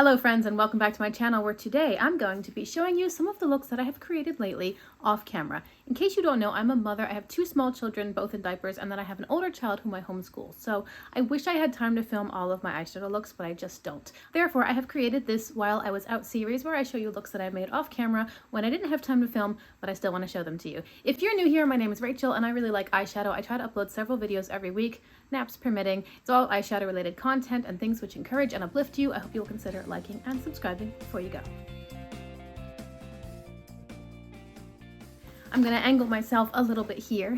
Hello friends, and welcome back to my channel, where today I'm going to be showing you some of the looks that I have created lately off camera. In case you don't know, I'm a mother. I have two small children, both in diapers, and then I have an older child whom I homeschool. So I wish I had time to film all of my eyeshadow looks, but I just don't. Therefore, I have created this while I was out series where I show you looks that I made off camera when I didn't have time to film, but I still want to show them to you. If you're new here, my name is Rachel and I really like eyeshadow. I try to upload several videos every week, naps permitting. It's all eyeshadow related content and things which encourage and uplift you. I hope you'll consider liking and subscribing before you go. I'm going to angle myself a little bit here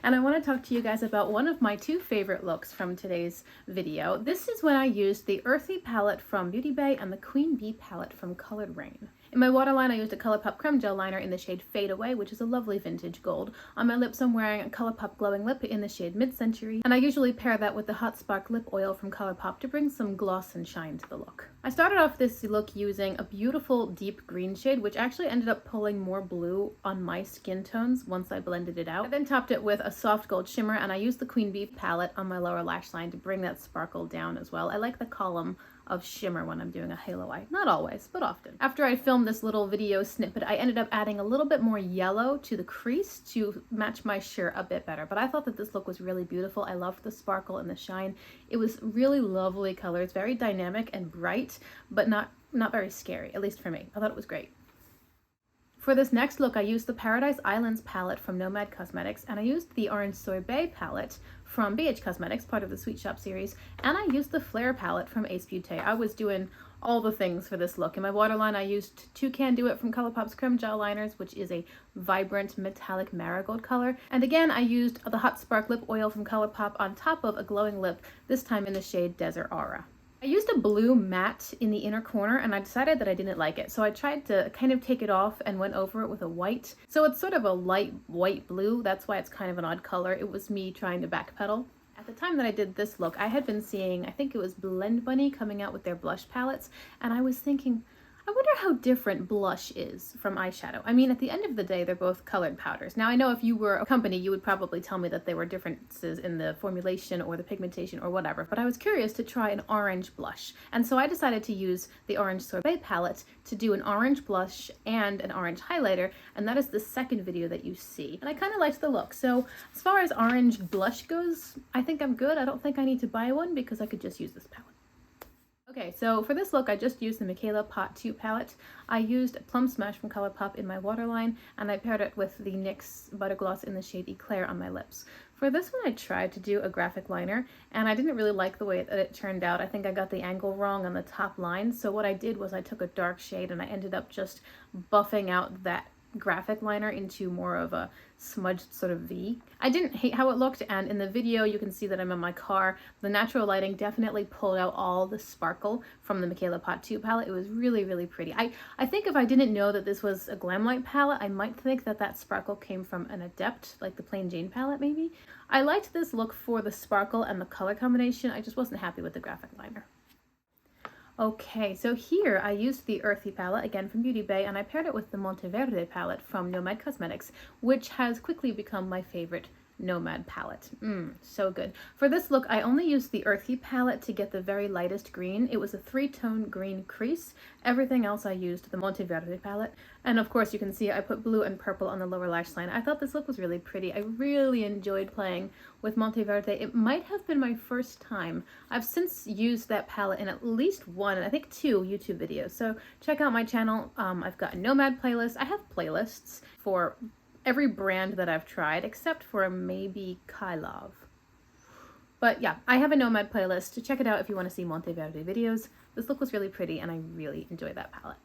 and I want to talk to you guys about one of my two favorite looks from today's video. This is when I used the Earthy palette from Beauty Bay and the Queen Bee palette from herein. In my waterline, I used a ColourPop Creme Gel Liner in the shade Fade Away, which is a lovely vintage gold. On my lips, I'm wearing a ColourPop Glowing Lip in the shade Mid-Century, and I usually pair that with the Hot Spark Lip Oil from ColourPop to bring some gloss and shine to the look. I started off this look using a beautiful deep green shade, which actually ended up pulling more blue on my skin tones once I blended it out. I then topped it with a soft gold shimmer, and I used the Queen Bee palette on my lower lash line to bring that sparkle down as well. I like the column of shimmer when I'm doing a halo eye. Not always, but often. After I filmed this little video snippet, I ended up adding a little bit more yellow to the crease to match my shirt a bit better. But I thought that this look was really beautiful. I loved the sparkle and the shine. It was really lovely colors, very dynamic and bright, but not very scary, at least for me. I thought it was great. For this next look, I used the Paradise Islands palette from Nomad Cosmetics, and I used the Orange Sorbet palette from BH Cosmetics, part of the Sweet Shop series, and I used the Flare palette from Ace Beauté. I was doing all the things for this look. In my waterline, I used Toucan Do It from ColourPop's Creme Gel Liners, which is a vibrant metallic marigold color. And again, I used the Hot Spark Lip Oil from ColourPop on top of a glowing lip, this time in the shade Desert Aura. I used a blue matte in the inner corner and I decided that I didn't like it. So I tried to kind of take it off and went over it with a white. So it's sort of a light white blue. That's why it's kind of an odd color. It was me trying to backpedal. At the time that I did this look, I had been seeing, I think it was Blend Bunny coming out with their blush palettes. And I was thinking, I wonder how different blush is from eyeshadow. I mean, at the end of the day, they're both colored powders. Now, I know if you were a company, you would probably tell me that there were differences in the formulation or the pigmentation or whatever, but I was curious to try an orange blush. And so I decided to use the Orange Sorbet palette to do an orange blush and an orange highlighter, and that is the second video that you see. And I kind of liked the look. So as far as orange blush goes, I think I'm good. I don't think I need to buy one because I could just use this palette. Okay, so for this look, I just used the Michaela Pot 2 palette. I used Plum Smash from ColourPop in my waterline, and I paired it with the NYX Butter Gloss in the shade Eclair on my lips. For this one, I tried to do a graphic liner, and I didn't really like the way that it turned out. I think I got the angle wrong on the top line, so what I did was I took a dark shade and I ended up just buffing out that graphic liner into more of a smudged sort of V. I didn't hate how it looked, and in the video you can see that I'm in my car. The natural lighting definitely pulled out all the sparkle from the Michaela Pot 2 palette. It was really, really pretty. I think if I didn't know that this was a glam light palette, I might think that that sparkle came from an Adept, like the Plain Jane palette maybe. I liked this look for the sparkle and the color combination. I just wasn't happy with the graphic liner. Okay, so here I used the Earthy palette, again from Beauty Bay, and I paired it with the Monteverde palette from Nomad Cosmetics, which has quickly become my favorite Nomad palette. So good. For this look, I only used the Earthy palette to get the very lightest green. It was a 3-tone green crease. Everything else I used the Monteverde palette. And of course you can see I put blue and purple on the lower lash line. I thought this look was really pretty. I really enjoyed playing with Monteverde. It might have been my first time. I've since used that palette in at least one, I think 2 YouTube videos. So check out my channel. I've got a Nomad playlist. I have playlists for every brand that I've tried, except for maybe Kylov. But yeah, I have a Nomad playlist. Check it out if you want to see Monteverde videos. This look was really pretty and I really enjoyed that palette.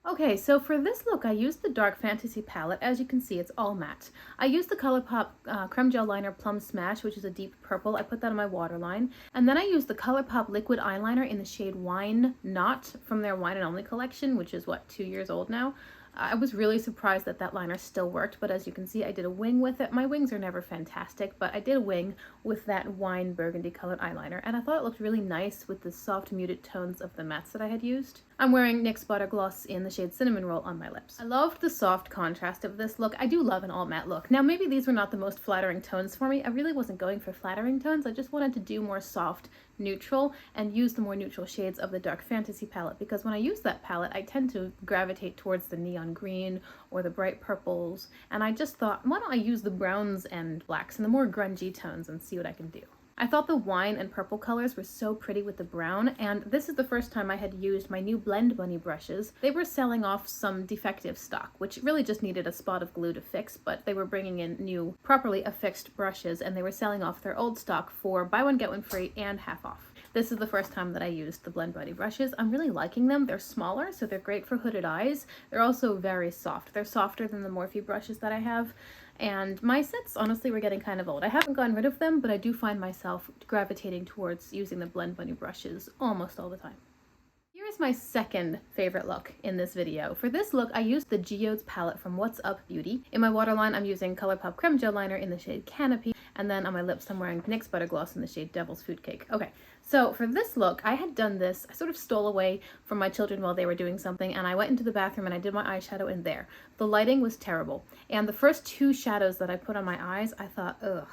Okay, so for this look, I used the Dark Fantasy palette. As you can see, it's all matte. I used the ColourPop Creme Gel Liner Plum Smash, which is a deep purple. I put that on my waterline. And then I used the ColourPop Liquid Eyeliner in the shade Wine Not from their Wine and Only collection, which is, what, 2 years old now? I was really surprised that that liner still worked, but as you can see, I did a wing with it. My wings are never fantastic, but I did a wing with that wine burgundy colored eyeliner, and I thought it looked really nice with the soft muted tones of the mattes that I had used. I'm wearing NYX Butter Gloss in the shade Cinnamon Roll on my lips. I loved the soft contrast of this look. I do love an all matte look. Now maybe these were not the most flattering tones for me. I really wasn't going for flattering tones. I just wanted to do more soft neutral and use the more neutral shades of the Dark Fantasy palette, because when I use that palette I tend to gravitate towards the neon green or the bright purples, and I just thought, why don't I use the browns and blacks and the more grungy tones and see what I can do. I thought the wine and purple colors were so pretty with the brown, and this is the first time I had used my new Blend Bunny brushes. They were selling off some defective stock, which really just needed a spot of glue to fix, but they were bringing in new, properly affixed brushes, and they were selling off their old stock for buy one, get one free and half off. This is the first time that I used the Blend Bunny brushes. I'm really liking them. They're smaller, so they're great for hooded eyes. They're also very soft. They're softer than the Morphe brushes that I have. And my sets, honestly, were getting kind of old. I haven't gotten rid of them, but I do find myself gravitating towards using the Blend Bunny brushes almost all the time. Here is my second favorite look in this video. For this look, I used the Geodes palette from What's Up Beauty. In my waterline, I'm using ColourPop Creme Gel Liner in the shade Canopy, and then on my lips, I'm wearing NYX Butter Gloss in the shade Devil's Food Cake. Okay, so for this look, I had done this, I sort of stole away from my children while they were doing something, and I went into the bathroom and I did my eyeshadow in there. The lighting was terrible, and the first two shadows that I put on my eyes, I thought, ugh,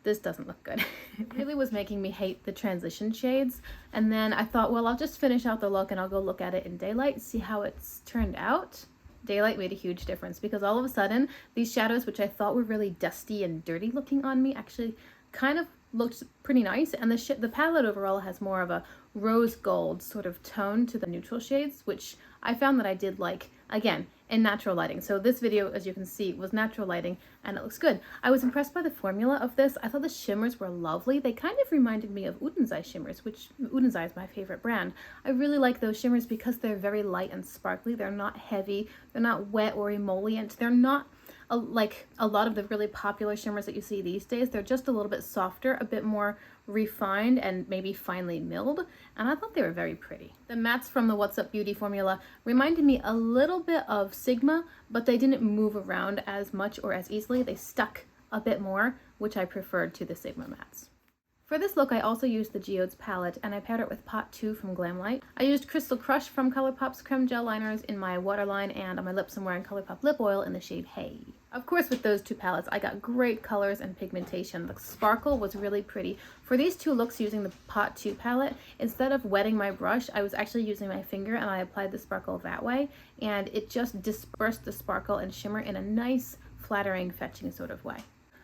this doesn't look good. It really was making me hate the transition shades. And then I thought, well, I'll just finish out the look and I'll go look at it in daylight, see how it's turned out. Daylight made a huge difference, because all of a sudden these shadows, which I thought were really dusty and dirty looking on me, actually kind of looked pretty nice. And the palette overall has more of a rose gold sort of tone to the neutral shades, which I found that I did like, again, in natural lighting. So this video, as you can see, was natural lighting and it looks good. I was impressed by the formula of this. I thought the shimmers were lovely. They kind of reminded me of Udenzai shimmers, which Udenzai is my favorite brand. I really like those shimmers because they're very light and sparkly. They're not heavy. They're not wet or emollient. They're not like a lot of the really popular shimmers that you see these days. They're just a little bit softer, a bit more refined, and maybe finely milled, and I thought they were very pretty. The mattes from the What's Up Beauty formula reminded me a little bit of Sigma, but they didn't move around as much or as easily. They stuck a bit more, which I preferred to the Sigma mattes. For this look, I also used the Geodes palette, and I paired it with Pot 2 from Glamlight. I used Crystal Crush from ColourPop's Creme Gel Liners in my waterline, and on my lips I'm wearing ColourPop Lip Oil in the shade Hey. Of course, with those two palettes, I got great colors and pigmentation. The sparkle was really pretty. For these two looks using the Pot 2 palette, instead of wetting my brush, I was actually using my finger and I applied the sparkle that way, and it just dispersed the sparkle and shimmer in a nice, flattering, fetching sort of way.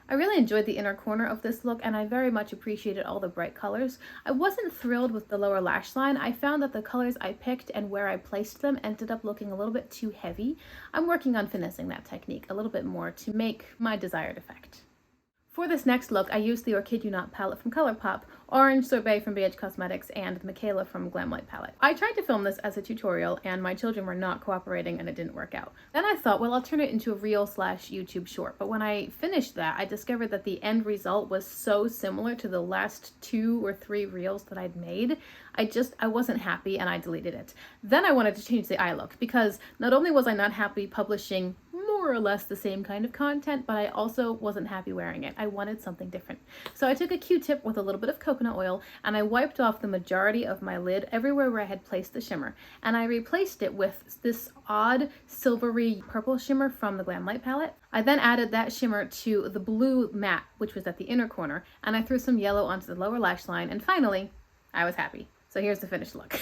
I really enjoyed the inner corner of this look, and I very much appreciated all the bright colors. I wasn't thrilled with the lower lash line. I found that the colors I picked and where I placed them ended up looking a little bit too heavy. I'm working on finessing that technique a little bit more to make my desired effect. For this next look, I used the Orchid You Not palette from ColourPop, Orange Sorbet from BH Cosmetics, and the Michaela from Glamlight palette. I tried to film this as a tutorial, and my children were not cooperating and it didn't work out. Then I thought, well, I'll turn it into a reel/YouTube short, but when I finished that, I discovered that the end result was so similar to the last 2 or 3 reels that I'd made. I wasn't happy and I deleted it. Then I wanted to change the eye look, because not only was I not happy publishing more or less the same kind of content, but I also wasn't happy wearing it. I wanted something different. So I took a Q-tip with a little bit of coconut oil and I wiped off the majority of my lid everywhere where I had placed the shimmer, and I replaced it with this odd silvery purple shimmer from the Glamlight palette. I then added that shimmer to the blue matte, which was at the inner corner, and I threw some yellow onto the lower lash line, and finally I was happy. So here's the finished look.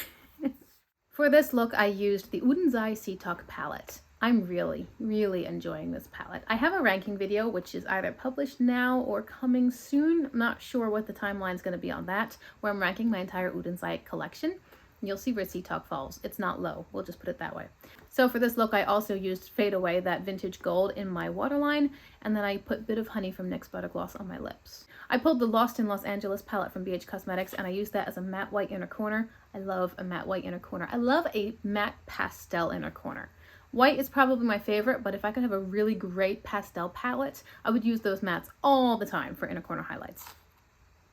For this look, I used the Udenzai Sea Talk palette. I'm really, really enjoying this palette. I have a ranking video, which is either published now or coming soon. I'm not sure what the timeline's going to be on that, where I'm ranking my entire Udenzai collection. You'll see where Sea Talk falls. It's not low, we'll just put it that way. So for this look, I also used Fade Away, that vintage gold, in my waterline, and then I put Bit of Honey from NYX Butter Gloss on my lips. I pulled the Lost in Los Angeles palette from BH Cosmetics, and I used that as a matte white inner corner. I love a matte white inner corner. I love a matte pastel inner corner. White is probably my favorite, but if I could have a really great pastel palette, I would use those mattes all the time for inner corner highlights.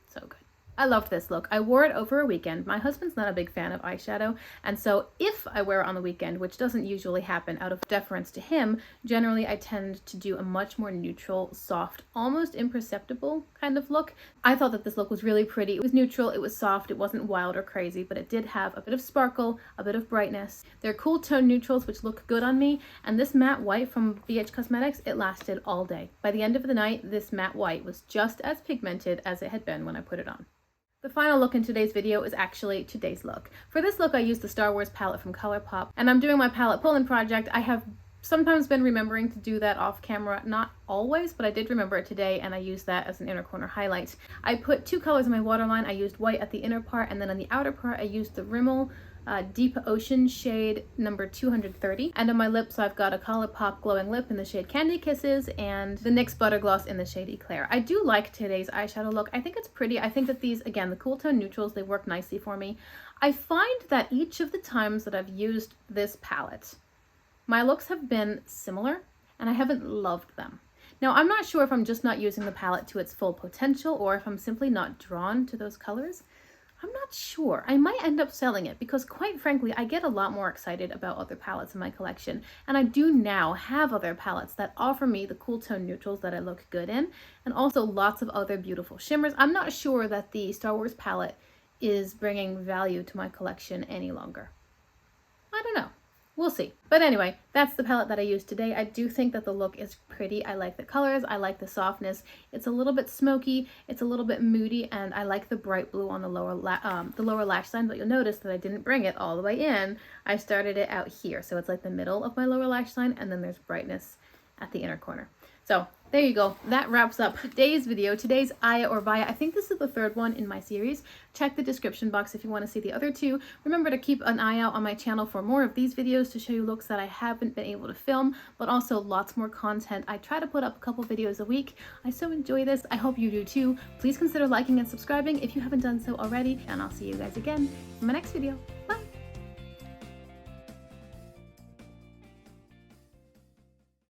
So good. I loved this look. I wore it over a weekend. My husband's not a big fan of eyeshadow, and so if I wear it on the weekend, which doesn't usually happen out of deference to him, generally I tend to do a much more neutral, soft, almost imperceptible kind of look. I thought that this look was really pretty. It was neutral, it was soft, it wasn't wild or crazy, but it did have a bit of sparkle, a bit of brightness. They're cool tone neutrals which look good on me, and this matte white from BH Cosmetics, it lasted all day. By the end of the night, this matte white was just as pigmented as it had been when I put it on. The final look in today's video is actually today's look. For this look, I used the Star Wars palette from ColourPop, and I'm doing my palette pull-in project. I have sometimes been remembering to do that off camera, not always, but I did remember it today, and I used that as an inner corner highlight. I put two colors in my waterline. I used white at the inner part, and then on the outer part, I used the Rimmel Deep Ocean shade number 230. And on my lips, I've got a ColourPop glowing lip in the shade Candy Kisses and the NYX Butter Gloss in the shade Eclair. I do like today's eyeshadow look. I think it's pretty. I think that these, again, the cool tone neutrals, they work nicely for me. I find that each of the times that I've used this palette, my looks have been similar and I haven't loved them. Now, I'm not sure if I'm just not using the palette to its full potential or if I'm simply not drawn to those colors. I'm not sure. I might end up selling it because, quite frankly, I get a lot more excited about other palettes in my collection, and I do now have other palettes that offer me the cool tone neutrals that I look good in, and also lots of other beautiful shimmers. I'm not sure that the Star Wars palette is bringing value to my collection any longer. I don't know. We'll see. But anyway, that's the palette that I used today. I do think that the look is pretty. I like the colors. I like the softness. It's a little bit smoky. It's a little bit moody, and I like the bright blue on the lower lash line. But you'll notice that I didn't bring it all the way in. I started it out here, so it's like the middle of my lower lash line, and then there's brightness at the inner corner. So there you go. That wraps up today's video, today's Aya or Vaya. I think this is the third one in my series. Check the description box if you want to see the other two. Remember to keep an eye out on my channel for more of these videos to show you looks that I haven't been able to film, but also lots more content. I try to put up a couple videos a week. I so enjoy this. I hope you do too. Please consider liking and subscribing if you haven't done so already, and I'll see you guys again in my next video. Bye!